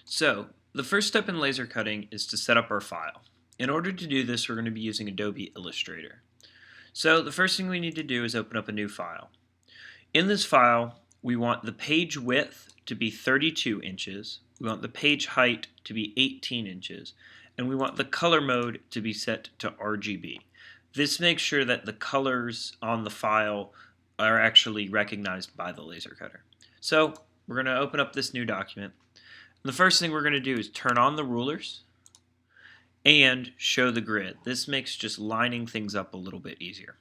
So, the first step in laser cutting is to set up our file. In order to do this, we're going to be using Adobe Illustrator. So, the first thing we need to do is open up a new file. In this file, we want the page width to be 32 inches, we want the page height to be 18 inches, and we want the color mode to be set to RGB. This makes sure that the colors on the file are actually recognized by the laser cutter. So, we're going to open up this new document. The first thing we're going to do is turn on the rulers and show the grid. This makes just lining things up a little bit easier.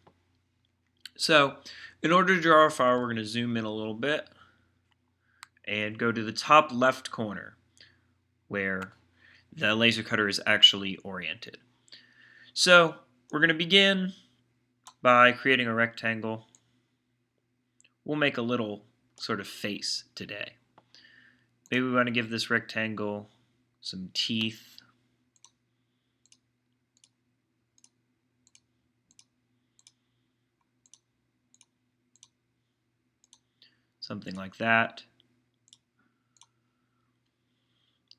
So, in order to draw our file, we're going to zoom in a little bit and go to the top left corner where the laser cutter is actually oriented. So, we're going to begin by creating a rectangle. We'll make a little sort of face today. Maybe we want to give this rectangle some teeth. Something like that.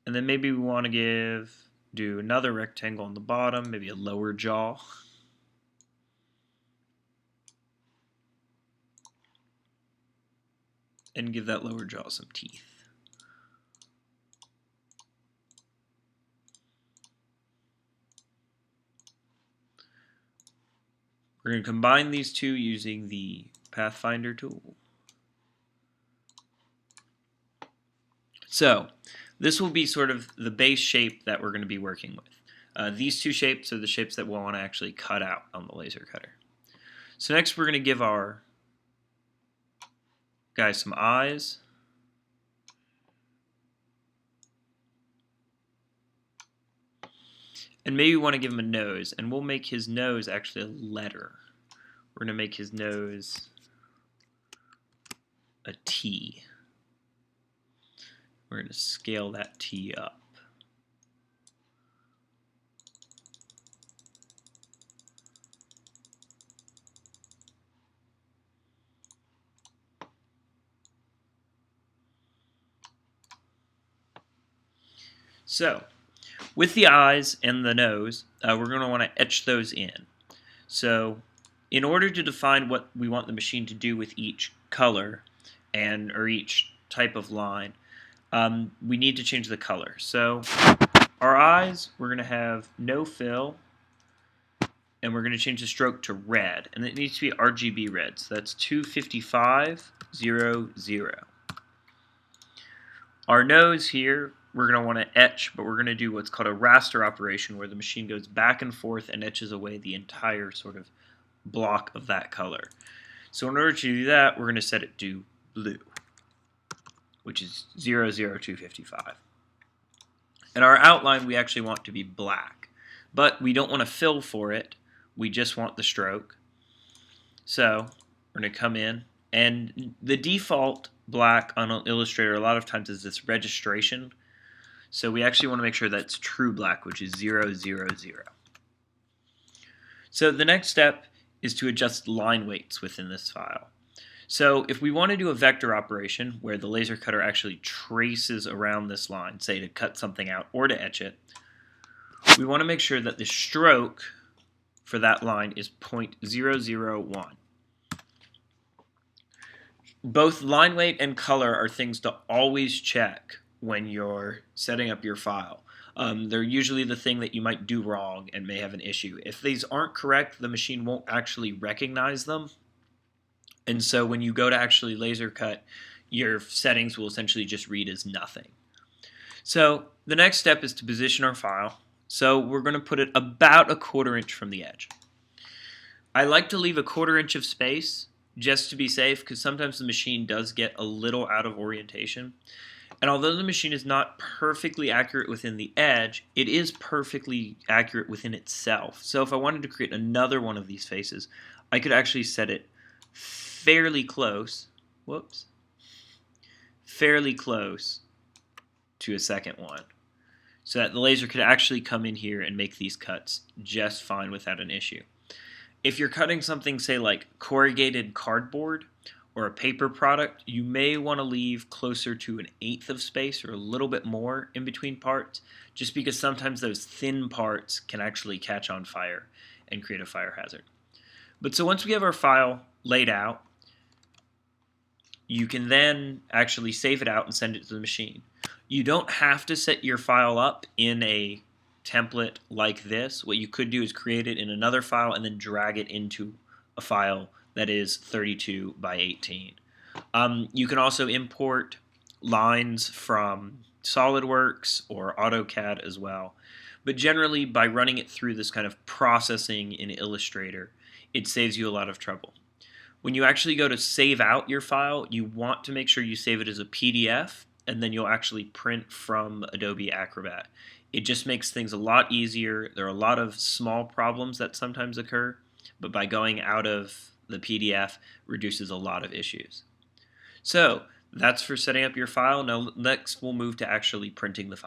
And then maybe we want to do another rectangle on the bottom, maybe a lower jaw. And give that lower jaw some teeth. We're going to combine these two using the Pathfinder tool. So, this will be sort of the base shape that we're going to be working with. These two shapes are the shapes that we'll want to actually cut out on the laser cutter. So next we're going to give our guy some eyes. And maybe we want to give him a nose, and we'll make his nose actually a letter. We're going to make his nose a T. We're going to scale that T up. So, with the eyes and the nose, we're going to want to etch those in. So, in order to define what we want the machine to do with each color or each type of line, we need to change the color. So, our eyes, we're going to have no fill, and we're going to change the stroke to red, and it needs to be RGB red. So that's 25500. Our nose here, we're going to want to etch, but we're going to do what's called a raster operation, where the machine goes back and forth and etches away the entire sort of block of that color. So in order to do that, we're going to set it to blue, which is 00255. And our outline we actually want to be black, but we don't want to fill for it. We just want the stroke. So we're going to come in, and the default black on Illustrator a lot of times is this registration. So we actually want to make sure that's true black, which is 000. So the next step is to adjust line weights within this file. So if we want to do a vector operation where the laser cutter actually traces around this line, say to cut something out or to etch it, we want to make sure that the stroke for that line is 0.001. Both line weight and color are things to always check when you're setting up your file. They're usually the thing that you might do wrong and may have an issue. If these aren't correct, the machine won't actually recognize them. And so when you go to actually laser cut, your settings will essentially just read as nothing. So the next step is to position our file. So we're going to put it about a 1/4 inch from the edge. I like to leave a 1/4 inch of space just to be safe, because sometimes the machine does get a little out of orientation. And although the machine is not perfectly accurate within the edge, it is perfectly accurate within itself. So if I wanted to create another one of these faces, I could actually set it fairly close to a second one, so that the laser could actually come in here and make these cuts just fine without an issue. If you're cutting something, say like corrugated cardboard, or a paper product, you may want to leave closer to 1/8 of space or a little bit more in between parts, just because sometimes those thin parts can actually catch on fire and create a fire hazard. But so once we have our file laid out, you can then actually save it out and send it to the machine. You don't have to set your file up in a template like this. What you could do is create it in another file and then drag it into a file that is 32 by 18. You can also import lines from SolidWorks or AutoCAD as well. But generally, by running it through this kind of processing in Illustrator, it saves you a lot of trouble. When you actually go to save out your file, you want to make sure you save it as a PDF, and then you'll actually print from Adobe Acrobat. It just makes things a lot easier. There are a lot of small problems that sometimes occur, but by going out of the PDF, reduces a lot of issues. So that's for setting up your file. Now next we'll move to actually printing the file.